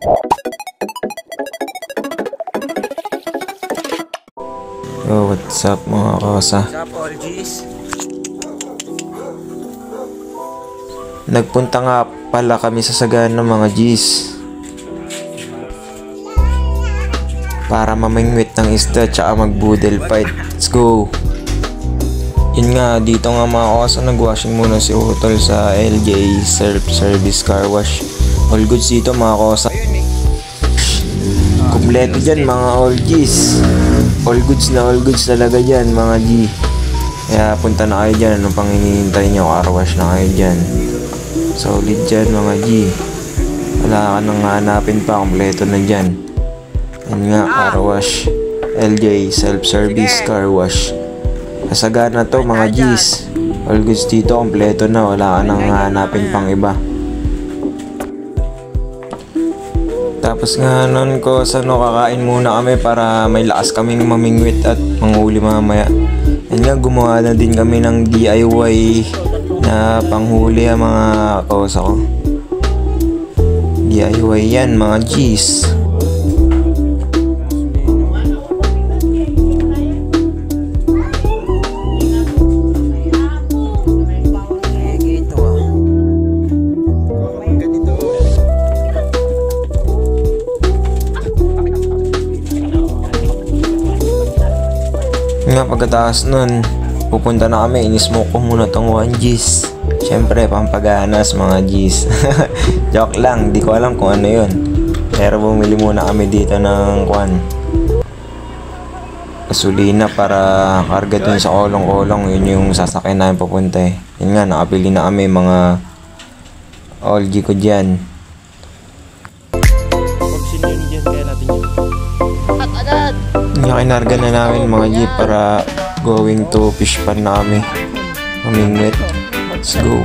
Yo, what's up mga kosa? What's up, all G's? Nagpunta nga pala kami sa Sagana mga G's para mamingwit ng isda tsaka mag-boodle fight. Let's go! Yun nga, dito nga mga kosa, nag-washing muna si Utol sa LJ Self-Service Car Wash. All goods dito mga kosa. Kompleto dyan mga all G's. All goods talaga dyan mga G. Kaya punta na kayo dyan. Anong pang hinihintay nyo? Car wash na kayo dyan. Solid dyan mga G. Wala ka nang hanapin pa. Kompleto na dyan. Yan nga, car wash. LJ Self-Service Car Wash. Kasagana to mga G's. All goods dito. Kompleto na. Wala ka nang hanapin pang iba. Tapos nga nun ko kakain muna kami para may lakas kaming mamingwit at manghuli mamaya. Yan nga, gumawa na din kami ng DIY na panghuli mga kosa ko. DIY yan mga G's. Nga, pagkataas nun, pupunta na kami, inismoke ko muna tong 1Gs. Siyempre, pampaganas mga Gs. Joke lang, di ko alam kung ano yun. Pero bumili muna kami dito ng gasolina para karga dun sa kolong-kolong. Yun yung sasakyan namin papunta eh. Yun nga, nakapili na kami mga all G ko dyan. Kinarga na namin mga G para going to fish pan na kami. Mamingwit. Let's go.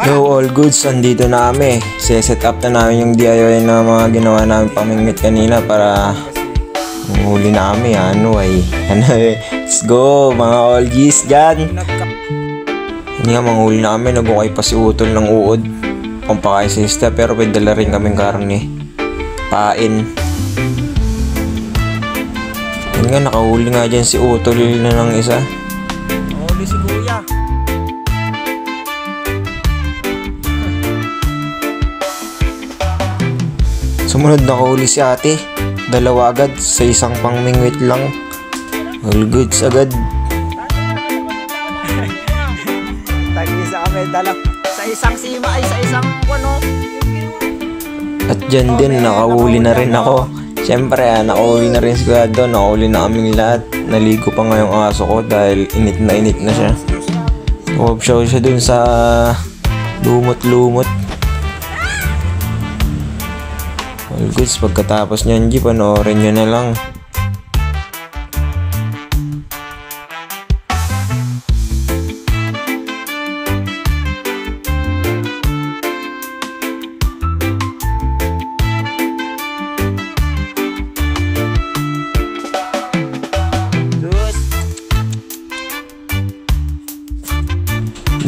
Yo, all goods, andito na kami. Set up na namin yung DIY na mga ginawa namin pamingwit kanina para manghuli na kami. Let's go mga all G's dyan. Hindi nga, manghuli na kami. Nagukay pa si Utol ng uod pampakain sa isda, pero pwedala rin kaming karne pain. Yan nga, nakahuli nga dyan si Utol na ng isa. Huli si Kuya. Sumunod nakahuli si ate. Dalawa agad sa isang pangmingwit lang. All goods agad. Tagisa kami dala sa isang sima ay sa isang At dyan din nakahuli na rin ako. Siyempre nakahuli na rin si Kuya doon. Nakahuli na kaming lahat. Naligo pa nga yung aso ko dahil init na siya. Umabsyaw siya dun sa lumot-lumot. All goods, pagkatapos nyan G, panoorin nyo na lang.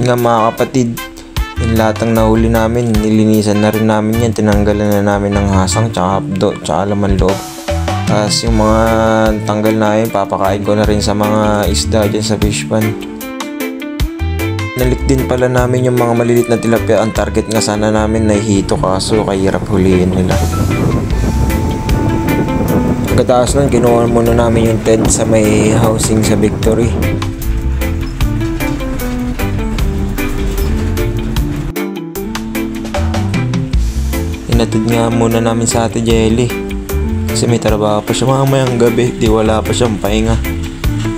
Nga mga kapatid, yung lahat ng nahuli namin, nilinisan na rin namin yan. Tinanggalan na namin ng hasang, tsaka hapdo, tsaka laman loob. Tapos yung mga tanggal na yun, papakain ko na rin sa mga isda dyan sa fish pan. Nalit din pala namin yung mga malilit na tilapia. Ang target nga sana namin na hito, kaso kahirap huliin nila. Pagkataas nun, kinuha muna namin yung tent sa may housing sa Victory. Inatid nga muna namin sa Ate Jelly kasi may trabaho pa siya mamayang gabi. Di wala pa siyang pahinga.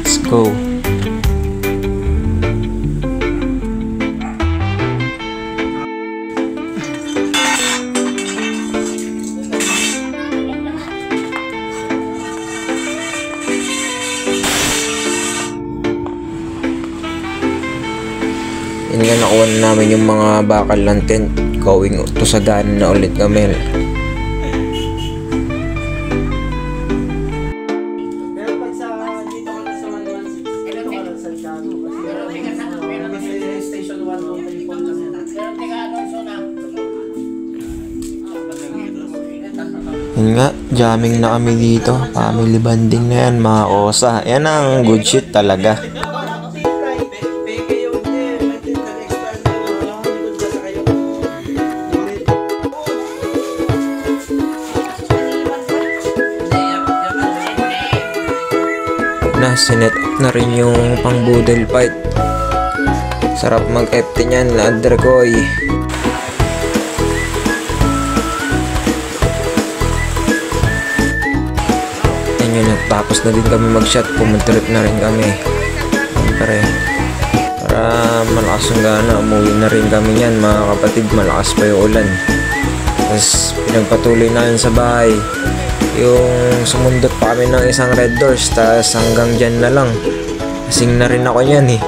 Let's go. nga nakuha na namin yung mga bakal ng tent. Going to Sagana na ulit kami. Pero pag sa dito ka na sa 116, dito ka na sa Chicago. Kasi station 1 to 3 po lang yan. Yun nga, jamming na kami dito. Family banding na yan, mga osa. Yan ang good shit talaga. Sinet up na rin yung pang boodle fight. Sarap mag-FT niyan, ladder koy. Yan yun, tapos na din kami mag-shot. Pumuntrip na rin kami. Siyempre, para malakas ang gana, umuwi na rin kami yan mga kapatid. Malakas pa yung ulan. Tapos pinagpatuloy na yun sa bahay. Yung sumundot pa kami ng isang Red Doors, tas hanggang dyan na lang. Kasing na rin ako yan eh.